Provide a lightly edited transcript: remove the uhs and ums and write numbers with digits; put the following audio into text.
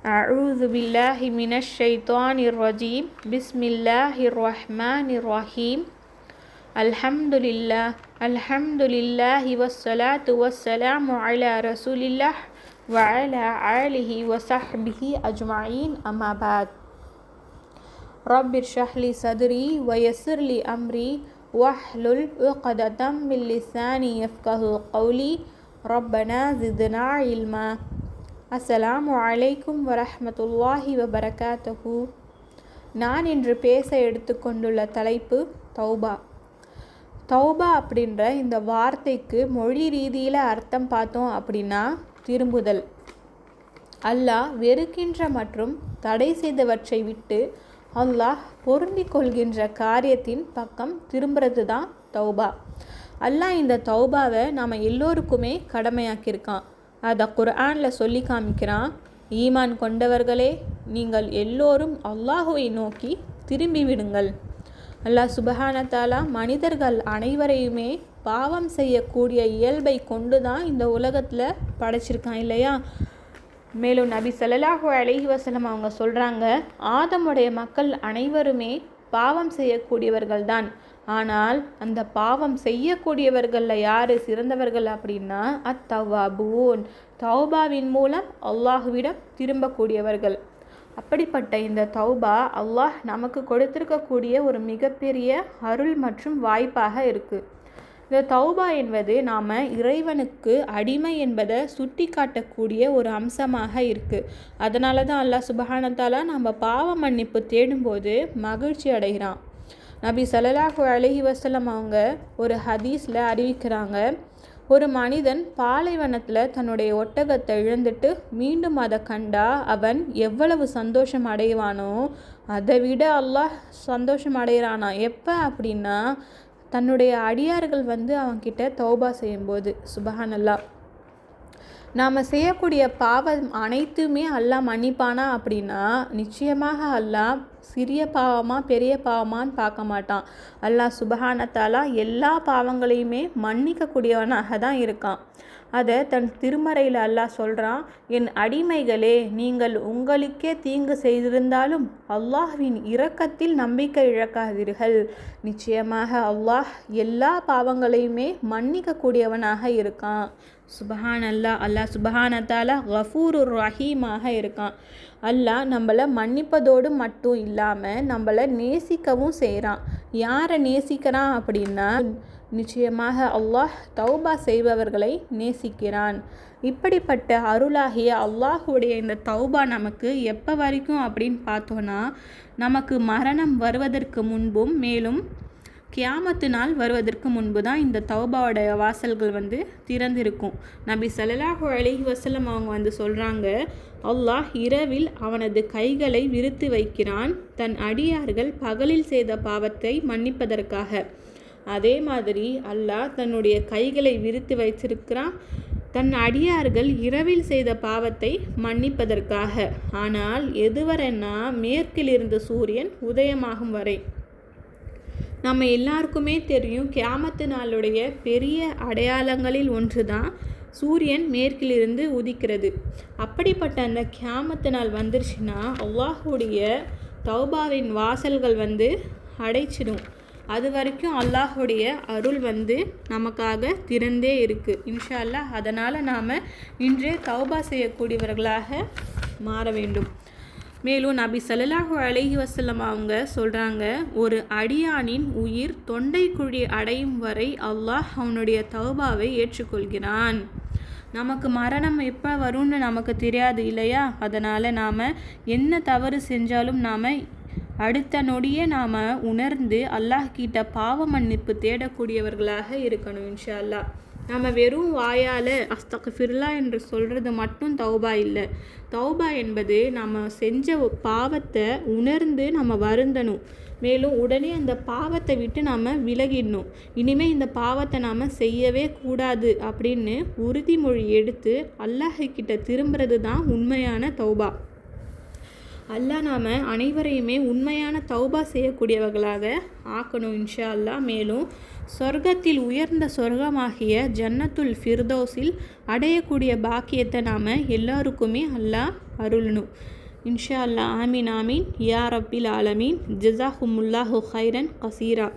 أعوذ بالله من الشيطان الرجيم بسم الله الرحمن الرحيم الحمد لله والصلاة والسلام على رسول الله وعلى آله وصحبه أجمعين أما بعد رب اشرح لي صدري ويسر لي أمري واحلل عقدة من لساني يفقهوا قولي ربنا زدنا علما. அஸ்ஸலாமு அலைக்கும் வரஹ்மத்துல்லாஹி வபரகாத்துஹு. நான் இன்று பேச எடுத்துக்கொண்டுள்ள தலைப்பு தௌபா. தௌபா அப்படின்ற இந்த வார்த்தைக்கு மொழி ரீதியில் அர்த்தம் பார்த்தோம் அப்படின்னா திரும்புதல். அல்லாஹ் வெறுக்கின்ற மற்றும் தடை செய்தவற்றை விட்டு அல்லாஹ் பொருந்தி கொள்கின்ற காரியத்தின் பக்கம் திரும்புறது தான் தௌபா. அல்லாஹ் இந்த தௌபாவை நாம் எல்லோருக்குமே கடமையாக்கியிருக்கான். அதை குர்ஆனில் சொல்லி காமிக்கிறான். ஈமான் கொண்டவர்களே, நீங்கள் எல்லோரும் அல்லாஹுவை நோக்கி திரும்பி விடுங்கள். அல்லாஹ் சுப்ஹானஹு தஆலா மனிதர்கள் அனைவரையுமே பாவம் செய்யக்கூடிய இயல்பை கொண்டு தான் இந்த உலகத்தில் படைச்சிருக்கான் இல்லையா? மேலும் நபி ஸல்லல்லாஹு அலைஹி வஸல்லம் அவங்க சொல்கிறாங்க, ஆதமுடைய மக்கள் அனைவருமே பாவம் செய்யக்கூடியவர்கள் தான். ஆனால் அந்த பாவம் செய்யக்கூடியவர்களில் யார் சிறந்தவர்கள் அப்படின்னா அத்தவாபூன், தௌபாவின் மூலம் அல்லாஹுவிடம் திரும்பக்கூடியவர்கள். அப்படிப்பட்ட இந்த தௌபா அல்லாஹ் நமக்கு கொடுத்திருக்கக்கூடிய ஒரு மிகப்பெரிய அருள் மற்றும் வாய்ப்பாக இருக்குது. இந்த தௌபா என்பது நாம் இறைவனுக்கு அடிமை என்பதை சுட்டி காட்டக்கூடிய ஒரு அம்சமாக இருக்குது. அதனால தான் அல்லாஹ் சுப்ஹானஹு தஆலா நம்ம பாவ மன்னிப்பு தேடும்போது மகிழ்ச்சி அடைகிறான். நபி ஸல்லல்லாஹு அலைஹி வஸல்லம் அவங்க ஒரு ஹதீஸில் அறிவிக்கிறாங்க, ஒரு மனிதன் பாலைவனத்தில் தன்னுடைய ஒட்டகத்தை இழந்துட்டு மீண்டும் அதை கண்டா அவன் எவ்வளவு சந்தோஷம் அடைவானோ அதை விட அல்லாஹ் சந்தோஷம் அடைகிறானா. எப்போ அப்படின்னா தன்னுடைய அடியார்கள் அவன்கிட்ட தௌபா செய்யும்போது. சுப்ஹானல்லாஹ். நாம் செய்யக்கூடிய பாவம் அனைத்துமே அல்லாஹ் மன்னிப்பானா அப்படின்னா நிச்சயமாக அல்லாஹ் சிறிய பாவமா பெரிய பாவமான்னு பார்க்க மாட்டான். அல்லாஹ் சுப்ஹானஹு தஆலா எல்லா பாவங்களையுமே மன்னிக்கக்கூடியவனாக தான் இருக்கான். அதை தன் திருமறையில் அல்லாஹ் சொல்கிறான், என் அடிமைகளே, நீங்கள் உங்களுக்கே தீங்கு செய்திருந்தாலும் அல்லாஹ்வின் இரக்கத்தில் நம்பிக்கை இழக்காதீர்கள். நிச்சயமாக அல்லாஹ் எல்லா பாவங்களையுமே மன்னிக்கக்கூடியவனாக இருக்கான். சுப்ஹானல்லாஹ். அல்லாஹ் சுப்ஹானஹு தஆலா கஃபூருர் ரஹீமாக இருக்கான். அல்லாஹ் நம்மளை மன்னிப்பதோடு மட்டும் இல்லாமல் நம்மளை நேசிக்கவும் செய்கிறான். யாரை நேசிக்கிறான் அப்படின்னா நிச்சயமாக அல்லாஹ் தௌபா செய்பவர்களை நேசிக்கிறான். இப்படிப்பட்ட அருளாகிய அல்லாஹுடைய இந்த தௌபா நமக்கு எப்போ வரைக்கும் அப்படின்னு பார்த்தோன்னா நமக்கு மரணம் வருவதற்கு முன்பும் மேலும் கியாமத்து நாள் வருவதற்கு முன்பு தான் இந்த தௌபாவோடைய வாசல்கள் திறந்திருக்கும். நபி ஸல்லல்லாஹு அலைஹி வஸல்லம் அவங்க சொல்கிறாங்க, அல்லாஹ் இரவில் அவனது கைகளை விரித்து வைக்கிறான் தன் அடியார்கள் பகலில் செய்த பாவத்தை மன்னிப்பதற்காக. அதே மாதிரி அல்லாஹ் தன்னுடைய கைகளை விரித்து வைத்திருக்கிறான் தன் அடியார்கள் இரவில் செய்த பாவத்தை மன்னிப்பதற்காக. ஆனால் எதுவரைன்னா மேற்கிலிருந்து சூரியன் உதயமாகும் வரை. நம்ம எல்லாருக்குமே தெரியும், கியாமத்து நாளுடைய பெரிய அடையாளங்களில் ஒன்று தான் சூரியன் மேற்கிலிருந்து உதிக்கிறது. அப்படிப்பட்ட அந்த கியாமத்து நாள் வந்துருச்சுன்னா அல்லாஹுடைய தௌபாவின் வாசல்கள் அடைச்சிடும். அது வரைக்கும் அல்லாஹுடைய அருள் நமக்காக திறந்தே இருக்குது இன்ஷா அல்லாஹ். அதனால் நாம் இன்றே தௌபா செய்யக்கூடியவர்களாக மாற வேண்டும். மேலும் நபி ஸல்லல்லாஹு அலைஹி வஸல்லம் அவங்க சொல்கிறாங்க, ஒரு அடியானின் உயிர் தொண்டை குழி அடையும் வரை அல்லாஹ் அவனுடைய தௌபாவை ஏற்றுக்கொள்கிறான். நமக்கு மரணம் எப்போ வரும்னு நமக்கு தெரியாது இல்லையா? அதனால் நாம் என்ன தவறு செஞ்சாலும் நாம் அடுத்த நொடியே நாம் உணர்ந்து அல்லாஹ் கிட்ட பாவ மன்னிப்பு தேடக்கூடியவர்களாக இருக்கணும் இன்ஷா அல்லாஹ். நம்ம வெறும் வாயால் அஸ்தக்ஃபிருல்லா என்று சொல்கிறது மட்டும் தௌபா இல்லை. தௌபா என்பது நம்ம செஞ்ச பாவத்தை உணர்ந்து நம்ம வருந்தணும். மேலும் உடனே அந்த பாவத்தை விட்டு நம்ம விலகிடணும். இனிமேல் இந்த பாவத்தை நாம் செய்யவே கூடாது அப்படின்னு உறுதிமொழி எடுத்து அல்லாஹ் கிட்ட திரும்புறது தான் உண்மையான தௌபா. அல்லாஹ் நாம் அனைவரையுமே உண்மையான தௌபா செய்யக்கூடியவர்களாக ஆக்கணும் இன்ஷா அல்லாஹ். மேலும் சொர்க்கத்தில் உயர்ந்த சொர்க்கமாகிய ஜன்னத்துல் ஃபிர்தௌஸில் அடையக்கூடிய பாக்கியத்தை நாம் எல்லாருக்குமே அல்லாஹ் அருளணும். இன்ஷா அல்லா. ஆமீன் ஆமீன் யா ரப்பில் ஆலமீன். ஜஸாகுமுல்லாஹு ஹைரன் கசீரா.